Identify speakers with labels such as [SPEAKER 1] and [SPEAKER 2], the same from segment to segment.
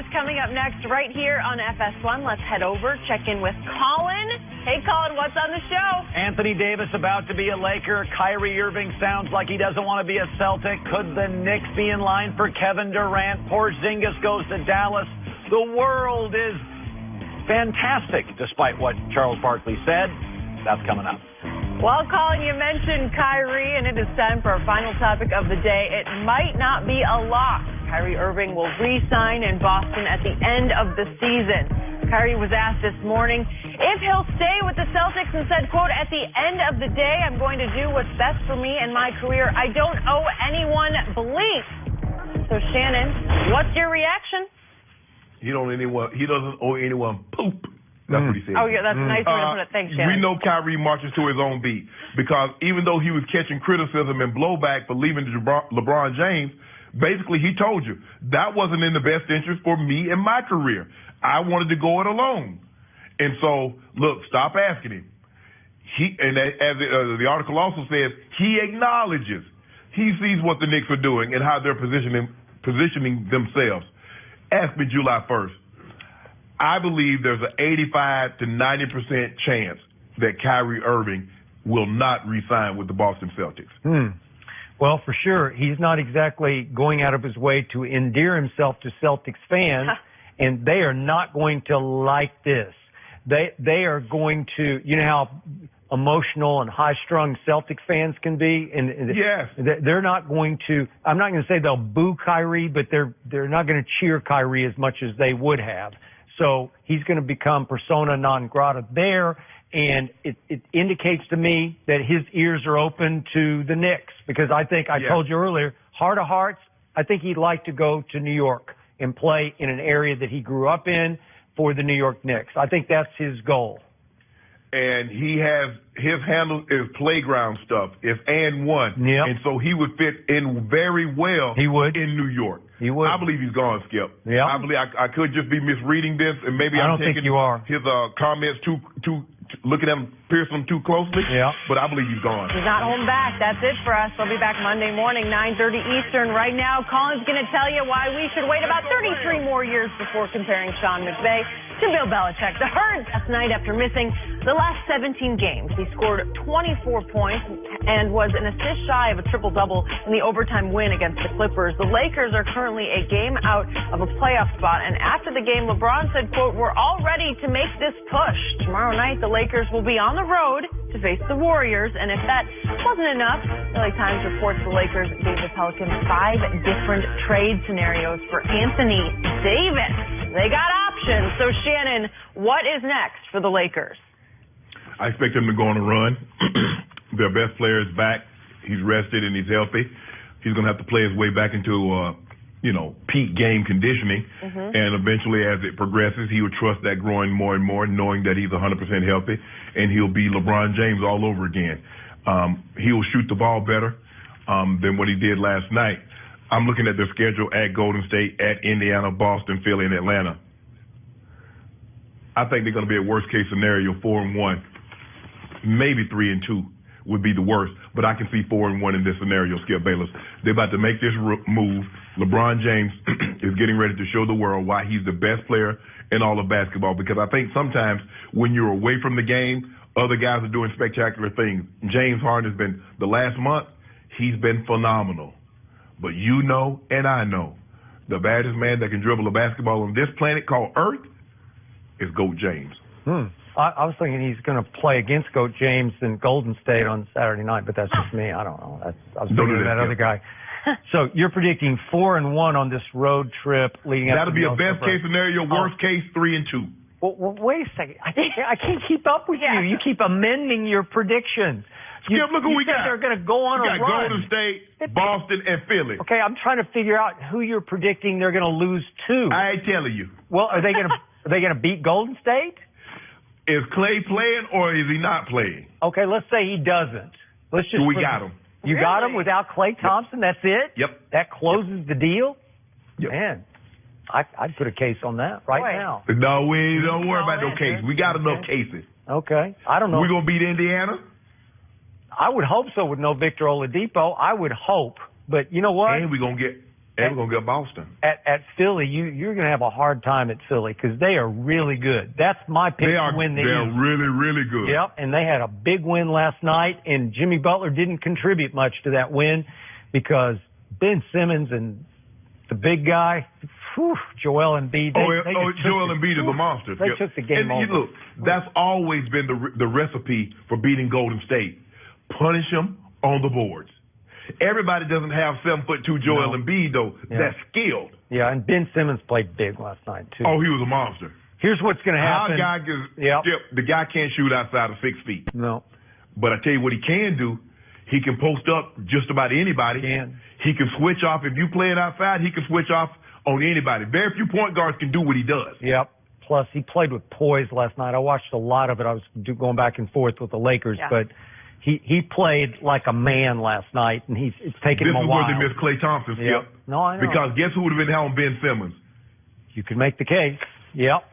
[SPEAKER 1] Lakers coming up next right here on FS1. Let's head over, check in with Colin. Hey, Colin, what's on the show?
[SPEAKER 2] Anthony Davis about to be a Laker. Kyrie Irving sounds like he doesn't want to be a Celtic. Could the Knicks be in line for Kevin Durant? Porzingis goes to Dallas. The world is fantastic, despite what Charles Barkley said. That's coming up.
[SPEAKER 1] Well, Colin, you mentioned Kyrie, and it is time for our final topic of the day. It might not be a lock. Kyrie Irving will re-sign in Boston at the end of the season. Kyrie was asked this morning if he'll stay with the Celtics and said, quote, "At the end of the day, I'm going to do what's best for me and my career. I don't owe anyone belief." So, Shannon, what's your reaction?
[SPEAKER 3] He doesn't owe anyone poop. That's what he said.
[SPEAKER 1] Oh, yeah, that's a nice way to put it. Thanks, Shannon.
[SPEAKER 3] We know Kyrie marches to his own beat because even though he was catching criticism and blowback for leaving LeBron James, basically he told you that wasn't in the best interest for me and my career. I wanted to go it alone. And so, look, stop asking him. The article also says, he acknowledges. He sees what the Knicks are doing and how they're positioning themselves. Ask me July 1st. I believe there's an 85 to 90% chance that Kyrie Irving will not re-sign with the Boston Celtics.
[SPEAKER 4] Well, for sure, he's not exactly going out of his way to endear himself to Celtics fans, and they are not going to like this. They are going to, you know how emotional and high-strung Celtics fans can be, and
[SPEAKER 3] yes,
[SPEAKER 4] they're not going to. I'm not going to say they'll boo Kyrie, but they're not going to cheer Kyrie as much as they would have. So he's going to become persona non grata there, and it indicates to me that his ears are open to the Knicks, because I think I told you earlier, heart of hearts, I think he'd like to go to New York and play in an area that he grew up in for the New York Knicks. I think that's his goal.
[SPEAKER 3] And he has, his handle is playground stuff. It's and one.
[SPEAKER 4] Yep.
[SPEAKER 3] And so he would fit in very well in New York.
[SPEAKER 4] He would.
[SPEAKER 3] I believe he's gone, Skip.
[SPEAKER 4] Yeah.
[SPEAKER 3] I believe I could just be misreading this, and maybe
[SPEAKER 4] I
[SPEAKER 3] I'm
[SPEAKER 4] don't
[SPEAKER 3] taking
[SPEAKER 4] think you are.
[SPEAKER 3] his comments too looking at him, piercing him too closely.
[SPEAKER 4] Yeah.
[SPEAKER 3] But I believe he's gone.
[SPEAKER 1] He's not holding back. That's it for us. We'll be back Monday morning, 9:30 Eastern. Right now, Colin's going to tell you why we should wait about 33 more years before comparing Sean McVay to Bill Belichick. The Herd last night, after missing the last 17 games, he scored 24 points and was an assist shy of a triple-double in the overtime win against the Clippers. The Lakers are currently a game out of a playoff spot, and after the game, LeBron said, quote, "We're all ready to make this push. Tomorrow night, the Lakers will be on the road to face the Warriors," and if that wasn't enough, the LA Times reports the Lakers gave the Pelicans 5 different trade scenarios for Anthony Davis. They got options. So, Shannon, what is next for the Lakers?
[SPEAKER 3] I expect them to go on a run. Their best player is back. He's rested and he's healthy. He's going to have to play his way back into, peak game conditioning. And eventually, as it progresses, he will trust that growing more and more, knowing that he's 100% healthy, and he'll be LeBron James all over again. He'll shoot the ball better than what he did last night. I'm looking at their schedule at Golden State, at Indiana, Boston, Philly, and Atlanta. I think they're going to be a worst-case scenario 4-1, maybe 3-2 would be the worst. But I can see 4-1 in this scenario, Skip Bayless. They're about to make this move. LeBron James is getting ready to show the world why he's the best player in all of basketball, because I think sometimes when you're away from the game, other guys are doing spectacular things. James Harden has been, the last month, he's been phenomenal. But you know, and I know, the baddest man that can dribble a basketball on this planet called Earth is GOAT James.
[SPEAKER 4] I was thinking he's going to play against GOAT James in Golden State on Saturday night, but that's just me. I don't know. I was thinking of that other guy. So you're predicting 4-1 on this road trip leading up to
[SPEAKER 3] That'll be a best case scenario, worst case 3-2.
[SPEAKER 4] Well, wait a second. I can't keep up with you. You keep amending your predictions.
[SPEAKER 3] Skip, look who we got.
[SPEAKER 4] They're going to go on a run.
[SPEAKER 3] Golden State, Boston, and Philly.
[SPEAKER 4] Okay, I'm trying to figure out who you're predicting they're going to lose to.
[SPEAKER 3] I ain't telling you.
[SPEAKER 4] Well, are they going to beat Golden State?
[SPEAKER 3] Is Clay playing or is he not playing?
[SPEAKER 4] Okay, let's say he doesn't. Let's just.
[SPEAKER 3] We got him.
[SPEAKER 4] You got him without Klay Thompson? That's it?
[SPEAKER 3] Yep.
[SPEAKER 4] That closes the deal?
[SPEAKER 3] Yep.
[SPEAKER 4] Man, I'd put a case on that now.
[SPEAKER 3] No, we don't worry about no case. We got enough cases.
[SPEAKER 4] Okay. I don't know.
[SPEAKER 3] We going to beat Indiana?
[SPEAKER 4] I would hope so with no Victor Oladipo. I would hope. But you know what?
[SPEAKER 3] And we're going to get And we're going to get Boston.
[SPEAKER 4] At Philly, you're going to have a hard time at Philly because they are really good. That's my pick to win the East.
[SPEAKER 3] They're really, really good.
[SPEAKER 4] Yep, and they had a big win last night, and Jimmy Butler didn't contribute much to that win because Ben Simmons and the big guy, Joel Embiid.
[SPEAKER 3] Joel Embiid is a monster.
[SPEAKER 4] They took the game over.
[SPEAKER 3] Look, that's always been the recipe for beating Golden State. Punish them on the boards. Everybody doesn't have 7'2" Joel Embiid, though. Yeah. That's skilled.
[SPEAKER 4] Yeah, and Ben Simmons played big last night, too.
[SPEAKER 3] Oh, he was a monster.
[SPEAKER 4] Here's what's going to happen.
[SPEAKER 3] The guy can't shoot outside of 6 feet.
[SPEAKER 4] No.
[SPEAKER 3] But I tell you what he can do. He can post up just about anybody. He can switch off. If you play it outside, he can switch off on anybody. Very few point guards can do what he does.
[SPEAKER 4] Yep. Plus, he played with poise last night. I watched a lot of it. I was going back and forth with the Lakers, but he played like a man last night, and it's taken him a while.
[SPEAKER 3] This is where they missed Klay Thompson, Skip.
[SPEAKER 4] No, I know.
[SPEAKER 3] Because guess who would have been helping Ben Simmons?
[SPEAKER 4] You can make the case. Yep.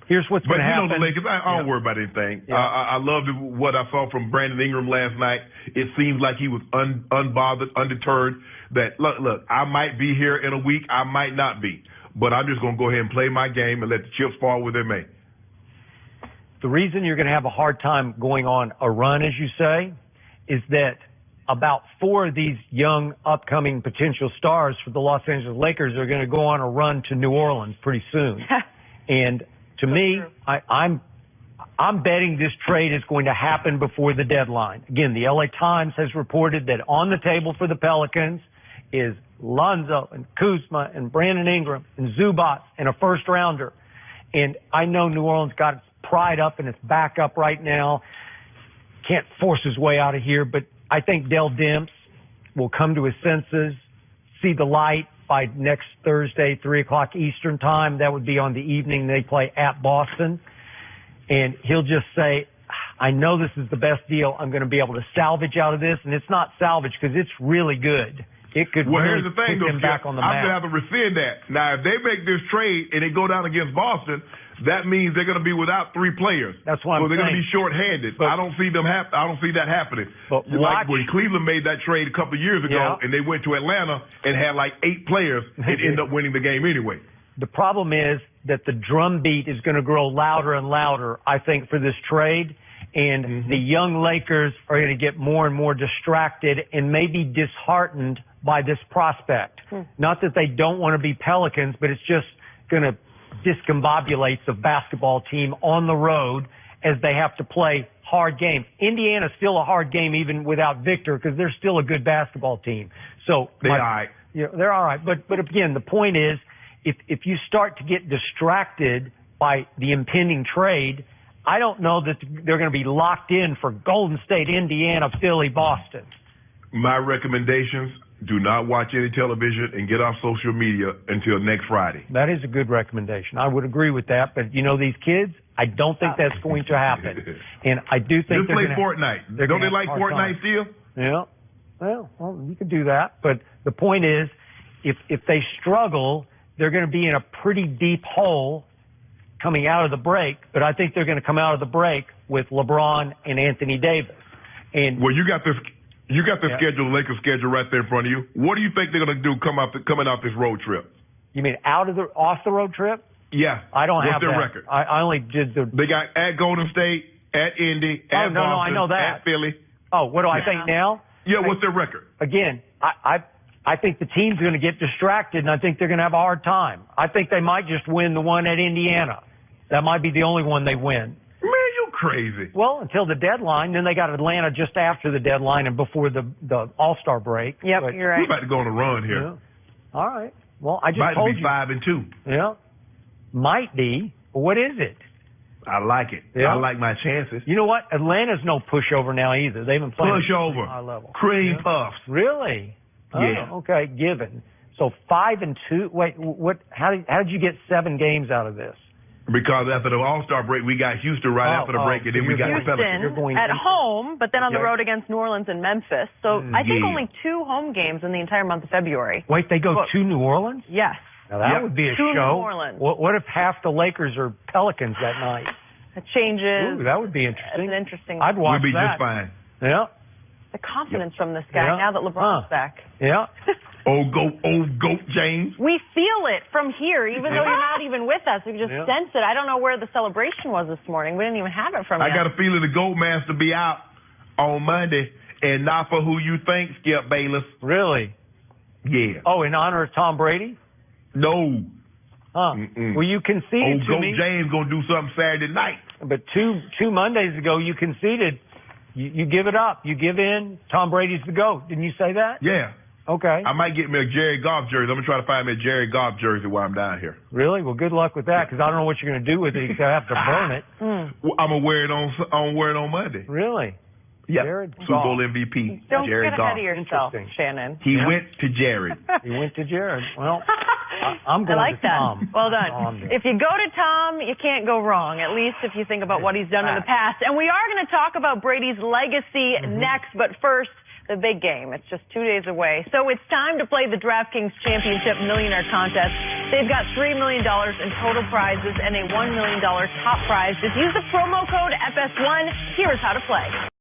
[SPEAKER 4] Here's what's going to happen.
[SPEAKER 3] But you know the Lakers, I don't worry about anything. I loved what I saw from Brandon Ingram last night. It seems like he was unbothered, undeterred. That, look, I might be here in a week. I might not be. But I'm just going to go ahead and play my game and let the chips fall where they may.
[SPEAKER 4] The reason you're going to have a hard time going on a run, as you say, is that about 4 of these young, upcoming potential stars for the Los Angeles Lakers are going to go on a run to New Orleans pretty soon. And to me, I'm betting this trade is going to happen before the deadline. Again, the LA Times has reported that on the table for the Pelicans is Lonzo and Kuzma and Brandon Ingram and Zubac and a first-rounder. And I know New Orleans got its pride up and its back up right now. Can't force his way out of here, but I think Dell Demps will come to his senses, see the light by next Thursday, 3 o'clock Eastern time. That would be on the evening they play at Boston. And he'll just say, I know this is the best deal I'm going to be able to salvage out of this. And it's not salvage because it's really good. It could really
[SPEAKER 3] here's the thing,
[SPEAKER 4] put them back on the map.
[SPEAKER 3] I'm going to have to rescind that. Now, if they make this trade and they go down against Boston, that means they're going to be without 3 players.
[SPEAKER 4] That's what I'm saying.
[SPEAKER 3] So they're going to be shorthanded. But I don't see that happening.
[SPEAKER 4] But
[SPEAKER 3] like when Cleveland made that trade a couple of years ago, and they went to Atlanta and had like 8 players and ended up winning the game anyway.
[SPEAKER 4] The problem is that the drumbeat is going to grow louder and louder, I think, for this trade. And the young Lakers are going to get more and more distracted and maybe disheartened by this prospect. Not that they don't want to be Pelicans, but it's just going to discombobulate the basketball team on the road as they have to play hard games. Indiana's still a hard game even without Victor because they're still a good basketball team. So
[SPEAKER 3] they're all right.
[SPEAKER 4] Yeah, they're all right. But again, the point is, if you start to get distracted by the impending trade, I don't know that they're going to be locked in for Golden State, Indiana, Philly, Boston.
[SPEAKER 3] My recommendations: do not watch any television and get off social media until next Friday.
[SPEAKER 4] That is a good recommendation. I would agree with that. But, you know, these kids, I don't think that's going to happen. And I do think
[SPEAKER 3] they're going to play Fortnite. Don't they like Fortnite still?
[SPEAKER 4] Yeah. Well, you could do that. But the point is, if they struggle, they're going to be in a pretty deep hole coming out of the break. But I think they're going to come out of the break with LeBron and Anthony Davis. And
[SPEAKER 3] well, you got the schedule, Lakers schedule right there in front of you. What do you think they're going to do coming off this road trip?
[SPEAKER 4] You mean off the road trip?
[SPEAKER 3] Yeah.
[SPEAKER 4] I don't have
[SPEAKER 3] that.
[SPEAKER 4] What's their record? I only did the...
[SPEAKER 3] They got at Golden State, at Indy, at Boston,
[SPEAKER 4] I know that.
[SPEAKER 3] at Philly.
[SPEAKER 4] Oh, what do I think now?
[SPEAKER 3] Yeah, what's their record?
[SPEAKER 4] Again, I think the team's going to get distracted, and I think they're going to have a hard time. I think they might just win the one at Indiana. That might be the only one they win.
[SPEAKER 3] Man, you crazy.
[SPEAKER 4] Well, until the deadline. Then they got Atlanta just after the deadline and before the All-Star break.
[SPEAKER 1] Yep, you're right.
[SPEAKER 3] We're about to go on a run here.
[SPEAKER 4] Yeah. All right. Well, I just told you.
[SPEAKER 3] Might be 5-2.
[SPEAKER 4] Yeah. Might be. But what is it?
[SPEAKER 3] I like it.
[SPEAKER 4] Yeah.
[SPEAKER 3] I like my chances.
[SPEAKER 4] You know what? Atlanta's no pushover now either. They've been playing
[SPEAKER 3] pushover.
[SPEAKER 4] High level.
[SPEAKER 3] Cream puffs.
[SPEAKER 4] Really?
[SPEAKER 3] Yeah.
[SPEAKER 4] Oh, okay, given. So 5-2. Wait, what? How did you get 7 games out of this?
[SPEAKER 3] Because after the All-Star break, we got Houston after the break, and then we got the Pelicans.
[SPEAKER 1] At home, but then on the road against New Orleans and Memphis. So I think only 2 home games in the entire month of February.
[SPEAKER 4] Wait, they go to New Orleans?
[SPEAKER 1] Yes.
[SPEAKER 4] Now that would be a show.
[SPEAKER 1] To New Orleans.
[SPEAKER 4] What if half the Lakers are Pelicans that night?
[SPEAKER 1] It changes.
[SPEAKER 4] Ooh, that would be interesting.
[SPEAKER 1] It's an interesting.
[SPEAKER 4] I'd watch
[SPEAKER 3] that. We'd be
[SPEAKER 4] that.
[SPEAKER 3] just fine.
[SPEAKER 4] Yeah.
[SPEAKER 1] The confidence from this guy now that LeBron's back.
[SPEAKER 4] Yeah.
[SPEAKER 3] Old goat James.
[SPEAKER 1] We feel it from here, even though you're not even with us. We can just sense it. I don't know where the celebration was this morning. We didn't even have it from you.
[SPEAKER 3] I got a feeling the Goat Master be out on Monday, and not for who you think, Skip Bayless.
[SPEAKER 4] Really?
[SPEAKER 3] Yeah.
[SPEAKER 4] Oh, in honor of Tom Brady?
[SPEAKER 3] No.
[SPEAKER 4] Huh. Well, you conceded
[SPEAKER 3] Old
[SPEAKER 4] to
[SPEAKER 3] Goat
[SPEAKER 4] me.
[SPEAKER 3] James gonna do something Saturday night.
[SPEAKER 4] But two Mondays ago, you conceded. You give it up. You give in. Tom Brady's the GOAT. Didn't you say that?
[SPEAKER 3] Yeah.
[SPEAKER 4] Okay.
[SPEAKER 3] I might get me a Jerry Goff jersey. I'm gonna try to find me a Jerry Goff jersey while I'm down here.
[SPEAKER 4] Really? Well, good luck with that, because I don't know what you're going to do with it. You're going to have to burn it.
[SPEAKER 3] Well, I'm gonna wear it on Monday.
[SPEAKER 4] Really?
[SPEAKER 3] Yeah.
[SPEAKER 4] Jared
[SPEAKER 3] Super Bowl MVP.
[SPEAKER 1] Don't
[SPEAKER 3] Jerry
[SPEAKER 1] get
[SPEAKER 3] Goff.
[SPEAKER 1] ahead of yourself,
[SPEAKER 4] Interesting.
[SPEAKER 1] Shannon.
[SPEAKER 3] He went to Jared.
[SPEAKER 4] He went to Jared. Well, I'm going
[SPEAKER 1] I like
[SPEAKER 4] to
[SPEAKER 1] that.
[SPEAKER 4] Tom.
[SPEAKER 1] Well done.
[SPEAKER 4] Tom did.
[SPEAKER 1] If you go to Tom, you can't go wrong, at least if you think about what he's done in the past. And we are going to talk about Brady's legacy next, but first, the big game. It's just 2 days away. So it's time to play the DraftKings Championship Millionaire Contest. They've got $3 million in total prizes and a $1 million top prize. Just use the promo code FS1. Here's how to play.